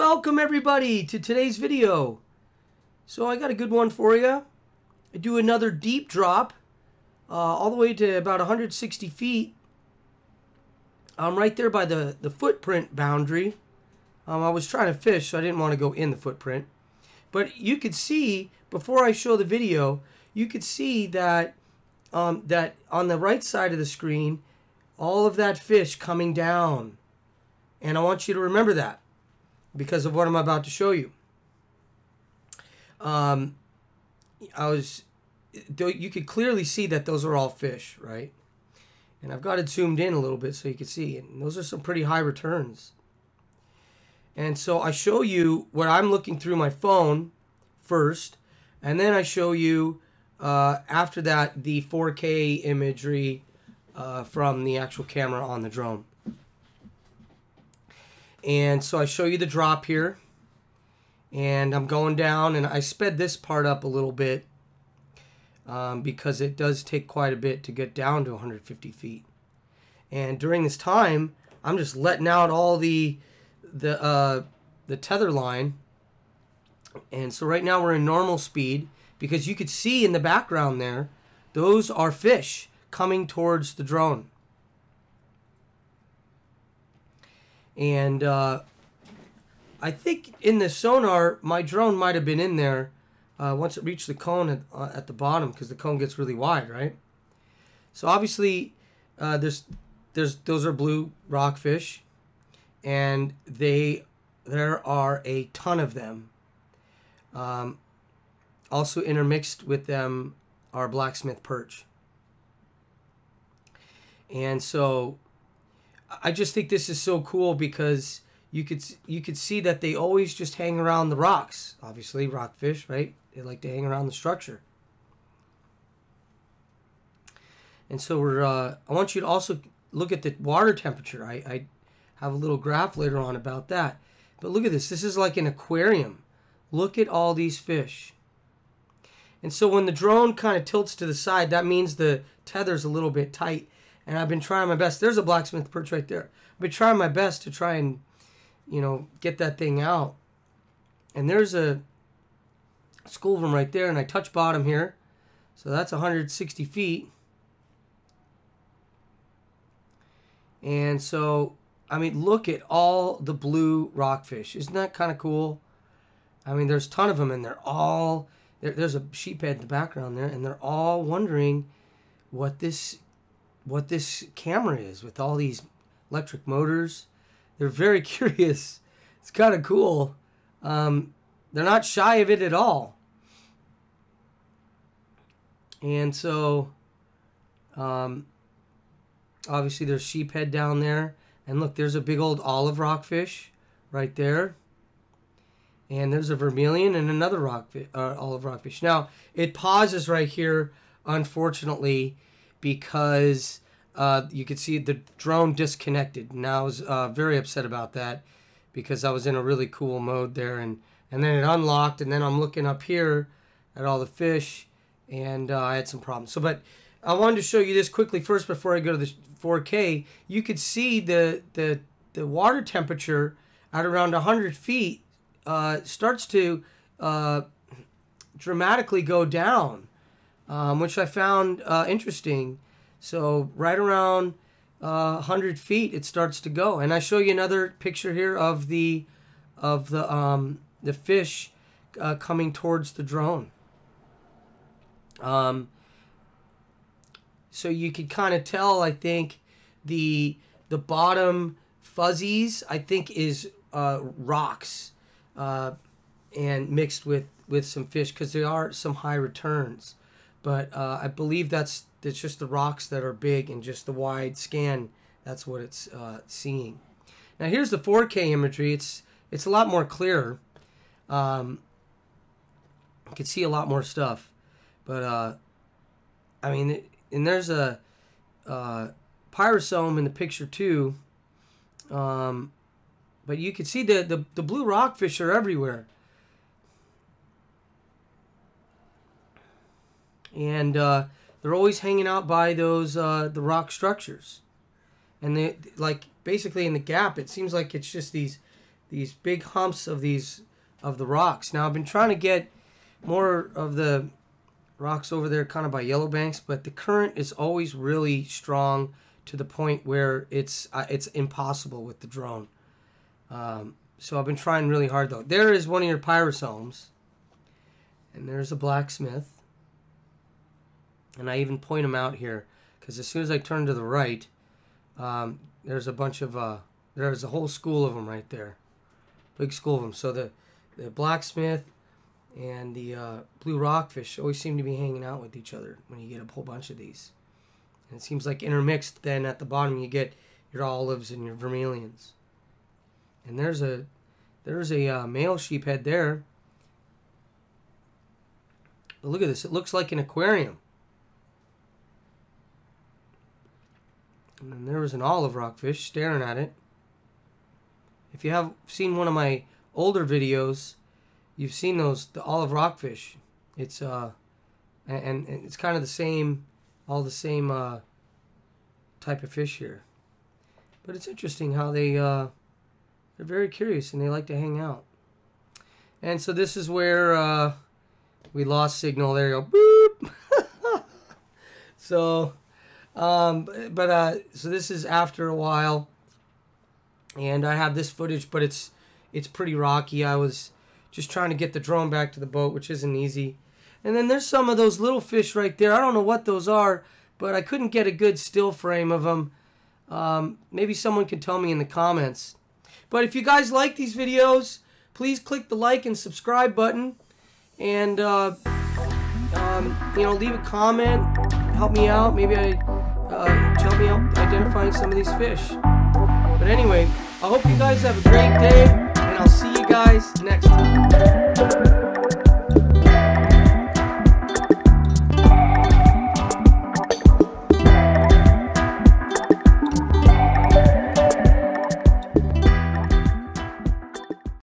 Welcome everybody to today's video. So I got a good one for you. I do another deep drop all the way to about 160 feet. I'm right there by the footprint boundary. I was trying to fish, so I didn't want to go in the footprint. But you could see, before I show the video, you could see that that on the right side of the screen, all of that fish coming down. And I want you to remember that, because of what I'm about to show you. You could clearly see that those are all fish, right? And I've got it zoomed in a little bit so you can see. And those are some pretty high returns. And so I show you what I'm looking through my phone first, and then I show you after that the 4K imagery from the actual camera on the drone. And so I show you the drop here, and I'm going down, and I sped this part up a little bit because it does take quite a bit to get down to 150 feet. And during this time, I'm just letting out all the tether line. And so right now we're in normal speed, because you could see in the background there, those are fish coming towards the drone. And I think in the sonar, my drone might have been in there once it reached the cone at the bottom, because the cone gets really wide, right? So obviously, those are blue rockfish, and there are a ton of them. Also intermixed with them are blacksmith perch. And so I just think this is so cool, because you could see that they always just hang around the rocks. Obviously, rockfish, right? They like to hang around the structure. And so I want you to also look at the water temperature. I have a little graph later on about that. But look at this. This is like an aquarium. Look at all these fish. And so when the drone kind of tilts to the side, that means the tether's a little bit tight. And I've been trying my best. There's a blacksmith perch right there. I've been trying my best to try and, get that thing out. And there's a school of them right there. And I touch bottom here. So that's 160 feet. And so, I mean, look at all the blue rockfish. Isn't that kind of cool? I mean, there's a ton of them, and they're all... There's a sheephead in the background there, and they're all wondering what this camera is with all these electric motors. They're very curious. It's kind of cool. They're not shy of it at all. And so, obviously there's sheephead down there. And look, there's a big old olive rockfish right there. And there's a vermilion and another olive rockfish. Now, it pauses right here, unfortunately, because you could see the drone disconnected. And I was very upset about that, because I was in a really cool mode there. And then it unlocked, and then I'm looking up here at all the fish, and I had some problems. But I wanted to show you this quickly first before I go to the 4K. You could see the water temperature at around 100 feet starts to dramatically go down, which I found interesting. So right around 100 feet, it starts to go. And I show you another picture here of the fish coming towards the drone. So you could kind of tell, I think, the bottom fuzzies, I think, is rocks, and mixed with some fish, because there are some high returns. But I believe that's just the rocks that are big, and just the wide scan, that's what it's seeing. Now here's the 4K imagery. It's a lot more clearer. You can see a lot more stuff. But I mean, and there's a pyrosome in the picture too. But you can see the blue rockfish are everywhere. And they're always hanging out by those the rock structures. And they, like, basically in the gap, it seems like it's just these big humps of the rocks. Now I've been trying to get more of the rocks over there kind of by yellow banks, but the current is always really strong to the point where it's impossible with the drone. So I've been trying really hard though. There is one of your pyrosomes, and there's a blacksmith, and I even point them out here because as soon as I turn to the right, there's a bunch of there's a whole school of them right there, big school of them. So the blacksmith and the blue rockfish always seem to be hanging out with each other when you get a whole bunch of these. And it seems like intermixed, then at the bottom you get your olives and your vermilions. And there's a male sheephead there. But look at this. It looks like an aquarium. And then there was an olive rockfish staring at it. If you have seen one of my older videos, you've seen the olive rockfish. It's and it's kind of the same, all the same type of fish here. But it's interesting how they're very curious and they like to hang out. And so this is where we lost signal. There you go. Boop. So so this is after a while, and I have this footage, but it's pretty rocky. I was just trying to get the drone back to the boat, which isn't easy. And then there's some of those little fish right there. I don't know what those are, but I couldn't get a good still frame of them. Maybe someone can tell me in the comments. But if you guys like these videos, please click the like and subscribe button, and you know, leave a comment, help me out. Maybe help me out identifying some of these fish. But anyway, I hope you guys have a great day, and I'll see you guys next time.